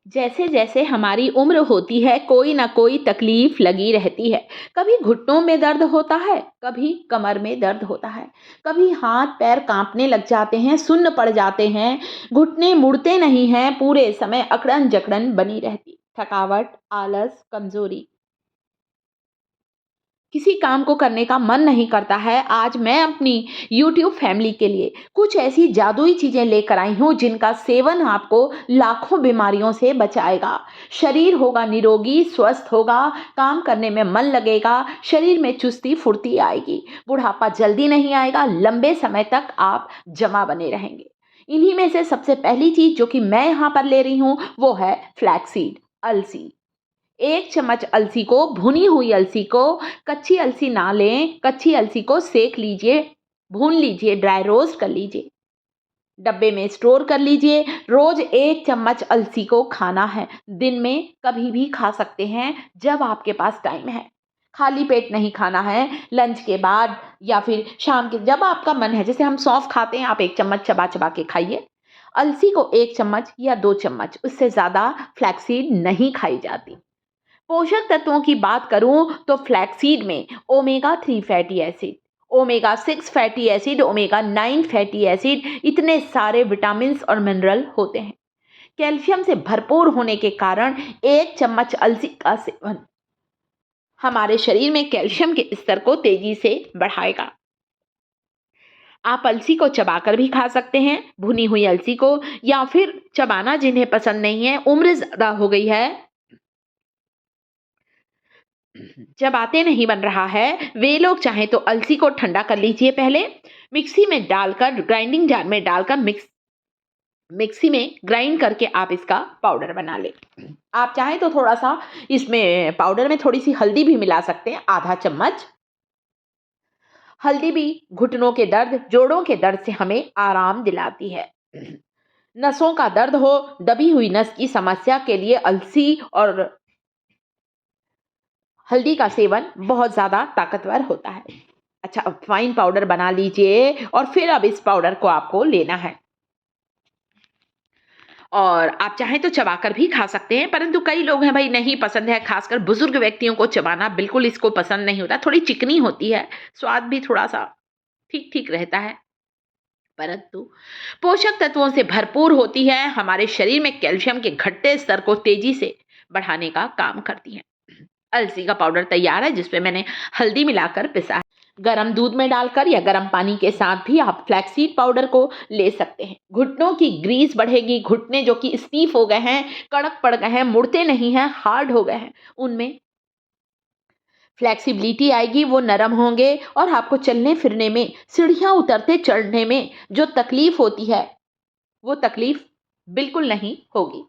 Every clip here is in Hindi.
जैसे जैसे हमारी उम्र होती है कोई ना कोई तकलीफ लगी रहती है। कभी घुटनों में दर्द होता है, कभी कमर में दर्द होता है, कभी हाथ पैर कांपने लग जाते हैं, सुन्न पड़ जाते हैं, घुटने मुड़ते नहीं हैं, पूरे समय अकड़न जकड़न बनी रहती, थकावट, आलस, कमजोरी, किसी काम को करने का मन नहीं करता है। आज मैं अपनी यूट्यूब फैमिली के लिए कुछ ऐसी जादुई चीज़ें लेकर आई हूँ जिनका सेवन आपको लाखों बीमारियों से बचाएगा। शरीर होगा निरोगी, स्वस्थ होगा, काम करने में मन लगेगा, शरीर में चुस्ती फुर्ती आएगी, बुढ़ापा जल्दी नहीं आएगा, लंबे समय तक आप जमा बने रहेंगे। इन्हीं में से सबसे पहली चीज़ जो कि मैं यहाँ पर ले रही हूँ वो है फ्लैक्सीड, अलसी। 1 चम्मच अलसी को, भुनी हुई अलसी को, कच्ची अलसी ना लें, कच्ची अलसी को सेंक लीजिए, भून लीजिए, ड्राई रोस्ट कर लीजिए, डब्बे में स्टोर कर लीजिए। रोज 1 चम्मच अलसी को खाना है। दिन में कभी भी खा सकते हैं जब आपके पास टाइम है। खाली पेट नहीं खाना है, लंच के बाद या फिर शाम के जब आपका मन है। जैसे हम सौंफ खाते हैं, आप 1 चम्मच चबा-चबा के खाइए। अलसी को 1 चम्मच या 2 चम्मच, उससे ज़्यादा फ्लैक्सीड नहीं खाई जाती। पोषक तत्वों की बात करूं तो फ्लैक्सीड में omega 3 fatty acid, omega 6 fatty acid, omega 9 fatty acid, इतने सारे विटामिन्स और मिनरल होते हैं। कैल्शियम से भरपूर होने के कारण 1 चम्मच अलसी का सेवन हमारे शरीर में कैल्शियम के स्तर को तेजी से बढ़ाएगा। आप अलसी को चबाकर भी खा सकते हैं, भुनी हुई अलसी को, या फिर चबाना जिन्हें पसंद नहीं है, उम्र ज्यादा हो गई है, चबाते नहीं बन रहा है, वे लोग चाहें तो अलसी को ठंडा कर लीजिए पहले, मिक्सी में डालकर, ग्राइंडिंग जार में डालकर मिक्सी में ग्राइंड करके आप इसका पाउडर बना लें। आप चाहें तो थोड़ा सा इसमें पाउडर में थोड़ी सी हल्दी भी मिला सकते हैं, आधा चम्मच। हल्दी भी घुटनों के दर्द, जोड़ों के दर्द से हमें आराम दिलाती है। नसों का दर्द हो, दबी हुई नस की समस्या के लिए अलसी और हल्दी का सेवन बहुत ज़्यादा ताकतवर होता है। अच्छा, अब फाइन पाउडर बना लीजिए और फिर अब इस पाउडर को आपको लेना है और आप चाहें तो चबाकर भी खा सकते हैं, परंतु कई लोग हैं भाई नहीं पसंद है, खासकर बुजुर्ग व्यक्तियों को चबाना बिल्कुल इसको पसंद नहीं होता, थोड़ी चिकनी होती है, स्वाद भी थोड़ा सा ठीक ठीक रहता है, परंतु पोषक तत्वों से भरपूर होती है, हमारे शरीर में कैल्शियम के घटते स्तर को तेजी से बढ़ाने का काम करती है। अलसी का पाउडर तैयार है जिसमें मैंने हल्दी मिलाकर पिसा है। गरम दूध में डालकर या गरम पानी के साथ भी आप फ्लैक्सीड पाउडर को ले सकते हैं। घुटनों की ग्रीस बढ़ेगी, घुटने जो कि स्टीफ हो गए हैं, कड़क पड़ गए हैं, मुड़ते नहीं हैं, हार्ड हो गए हैं, उनमें फ्लेक्सिबिलिटी आएगी, वो नरम होंगे और आपको चलने फिरने में, सीढ़ियां उतरते चढ़ने में जो तकलीफ होती है वो तकलीफ बिल्कुल नहीं होगी।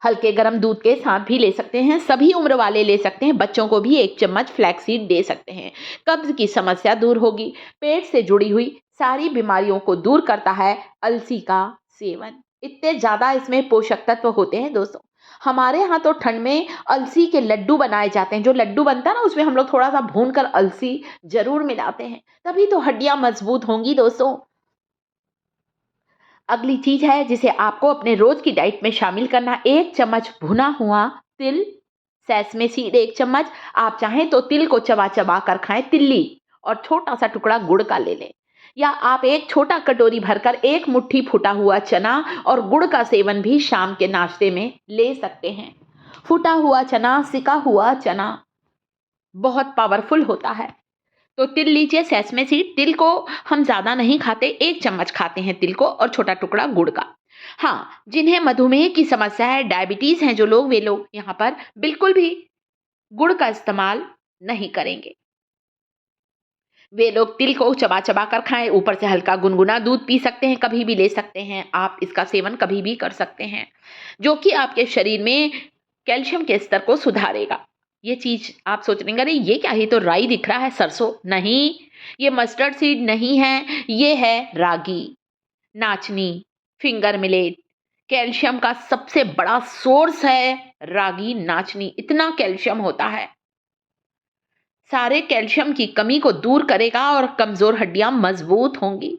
हल्के गर्म दूध के साथ भी ले सकते हैं, सभी उम्र वाले ले सकते हैं, बच्चों को भी 1 चम्मच फ्लैक्सीड दे सकते हैं। कब्ज की समस्या दूर होगी, पेट से जुड़ी हुई सारी बीमारियों को दूर करता है अलसी का सेवन। इतने ज़्यादा इसमें पोषक तत्व होते हैं दोस्तों। हमारे यहाँ तो ठंड में अलसी के लड्डू बनाए जाते हैं, जो लड्डू बनता है ना उसमें हम लोग थोड़ा सा भून कर अलसी जरूर मिलाते हैं, तभी तो हड्डियां मजबूत होंगी दोस्तों। अगली चीज है जिसे आपको अपने रोज की डाइट में शामिल करना, 1 चम्मच भुना हुआ तिल, सेसमे सीड 1 चम्मच। आप चाहें तो तिल को चबा चबा कर खाएं, तिल्ली, और छोटा सा टुकड़ा गुड़ का ले लें, या आप एक छोटा कटोरी भरकर 1 मुट्ठी फुटा हुआ चना और गुड़ का सेवन भी शाम के नाश्ते में ले सकते हैं। फुटा हुआ चना, सिका हुआ चना बहुत पावरफुल होता है। तो तिल लीजिए, सेसमे सीड, तिल को हम ज़्यादा नहीं खाते, 1 चम्मच खाते हैं तिल को, और छोटा टुकड़ा गुड़ का। हाँ, जिन्हें मधुमेह की समस्या है, डायबिटीज़ हैं जो लोग, वे लोग यहाँ पर बिल्कुल भी गुड़ का इस्तेमाल नहीं करेंगे। वे लोग तिल को चबा चबा कर खाएं, ऊपर से हल्का गुनगुना दूध पी सकते हैं, कभी भी ले सकते हैं आप, इसका सेवन कभी भी कर सकते हैं, जो कि आपके शरीर में कैल्शियम के स्तर को सुधारेगा। ये चीज आप सोच रहे हैं अरे ये क्या है, ये तो राई दिख रहा है, सरसों नहीं, ये मस्टर्ड सीड नहीं है, ये है रागी, नाचनी, फिंगर मिलेट। कैल्शियम का सबसे बड़ा सोर्स है रागी, नाचनी, इतना कैल्शियम होता है, सारे कैल्शियम की कमी को दूर करेगा और कमजोर हड्डियां मजबूत होंगी।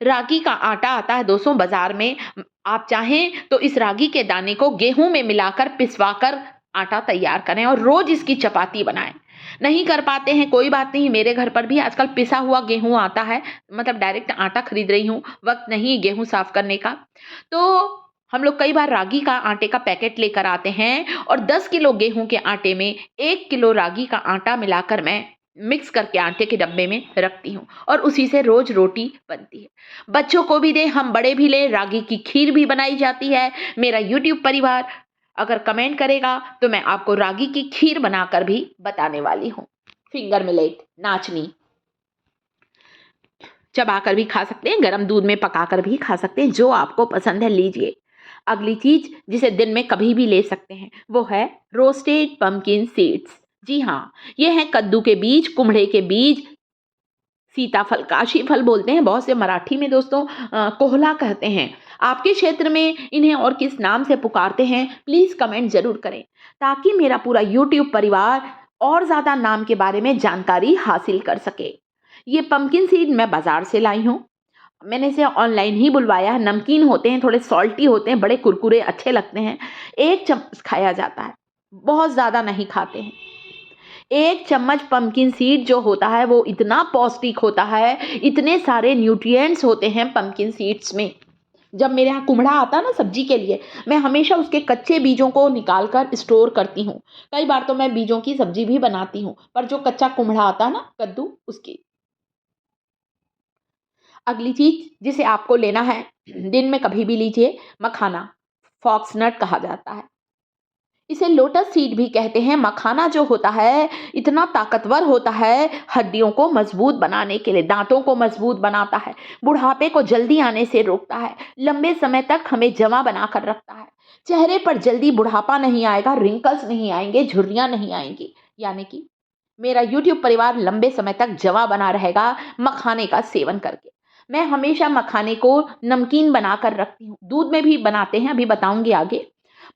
रागी का आटा आता है दोस्तों बाजार में। आप चाहें तो इस रागी के दाने को गेहूं में मिलाकर पिसवाकर आटा तैयार करें और रोज इसकी चपाती बनाएं। नहीं कर पाते हैं कोई बात नहीं, मेरे घर पर भी आजकल पिसा हुआ गेहूं आता है, मतलब डायरेक्ट आटा खरीद रही हूँ, वक्त नहीं गेहूं साफ करने का। तो हम लोग कई बार रागी का आटे का पैकेट लेकर आते हैं और 10 किलो गेहूं के आटे में 1 किलो रागी का आटा मिलाकर मैं मिक्स करके आटे के डब्बे में रखती हूँ और उसी से रोज रोटी बनती है। बच्चों को भी दें, हम बड़े भी लें, रागी की खीर भी बनाई जाती है। मेरा यूट्यूब परिवार अगर कमेंट करेगा तो मैं आपको रागी की खीर बनाकर भी बताने वाली हूँ। फिंगर मिलेट, नाचनी, चबाकर भी खा सकते हैं, गर्म दूध में पकाकर भी खा सकते हैं, जो आपको पसंद है लीजिए। अगली चीज जिसे दिन में कभी भी ले सकते हैं वो है रोस्टेड पंपकिन सीड्स। जी हाँ, ये हैं कद्दू के बीज, कुम्हड़े के बीज, सीताफल, काशी फल बोलते हैं बहुत से मराठी में दोस्तों, कोहला कहते हैं। आपके क्षेत्र में इन्हें और किस नाम से पुकारते हैं प्लीज कमेंट जरूर करें, ताकि मेरा पूरा यूट्यूब परिवार और ज्यादा नाम के बारे में जानकारी हासिल कर सके। ये पंपकिन सीड मैं बाजार से लाई हूँ, मैंने इसे ऑनलाइन ही बुलवाया है। नमकीन होते हैं, थोड़े सॉल्टी होते हैं, बड़े कुरकुरे अच्छे लगते हैं। 1 चम्मच खाया जाता है, बहुत ज़्यादा नहीं खाते हैं। 1 चम्मच पंपकिन सीड जो होता है वो इतना पौष्टिक होता है, इतने सारे न्यूट्रिएंट्स होते हैं पंपकिन सीड्स में। जब मेरे यहाँ कुम्हड़ा आता है ना सब्जी के लिए, मैं हमेशा उसके कच्चे बीजों को निकाल कर स्टोर करती हूँ। कई बार तो मैं बीजों की सब्जी भी बनाती हूँ, पर जो कच्चा कुम्हड़ा आता है ना कद्दू, उसकी। अगली चीज जिसे आपको लेना है, दिन में कभी भी लीजिए, मखाना, फॉक्सनट कहा जाता है। इसे लोटस सीड भी कहते हैं। मखाना जो होता है इतना ताकतवर होता है, हड्डियों को मजबूत बनाने के लिए, दांतों को मजबूत बनाता है, बुढ़ापे को जल्दी आने से रोकता है, लंबे समय तक हमें जमा बनाकर रखता है, चेहरे पर जल्दी बुढ़ापा नहीं आएगा, रिंकल्स नहीं आएंगे, झुर्रियां नहीं आएंगी, यानी कि मेरा यूट्यूब परिवार लंबे समय तक जमा बना रहेगा मखाने का सेवन करके। मैं हमेशा मखाने को नमकीन बनाकर रखती हूँ, दूध में भी बनाते हैं, अभी बताऊंगी आगे।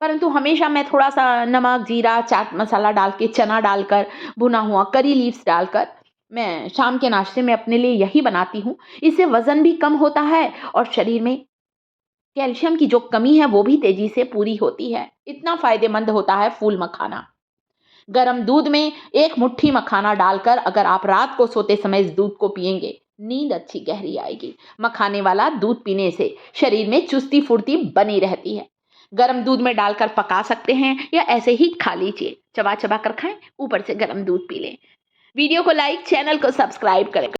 परंतु हमेशा मैं थोड़ा सा नमक, जीरा, चाट मसाला डाल के, चना डालकर, भुना हुआ करी लीव्स डालकर मैं शाम के नाश्ते में अपने लिए यही बनाती हूँ। इससे वजन भी कम होता है और शरीर में कैल्शियम की जो कमी है वो भी तेजी से पूरी होती है। इतना फायदेमंद होता है फूल मखाना। गरम दूध में 1 मुट्ठी मखाना डालकर अगर आप रात को सोते समय इस दूध को पिएंगे, नींद अच्छी गहरी आएगी। मखाने वाला दूध पीने से शरीर में चुस्ती फुर्ती बनी रहती है। गरम दूध में डालकर पका सकते हैं या ऐसे ही खा लीजिए, चबा चबा कर खाएं, ऊपर से गरम दूध पी लें। वीडियो को लाइक, चैनल को सब्सक्राइब करें।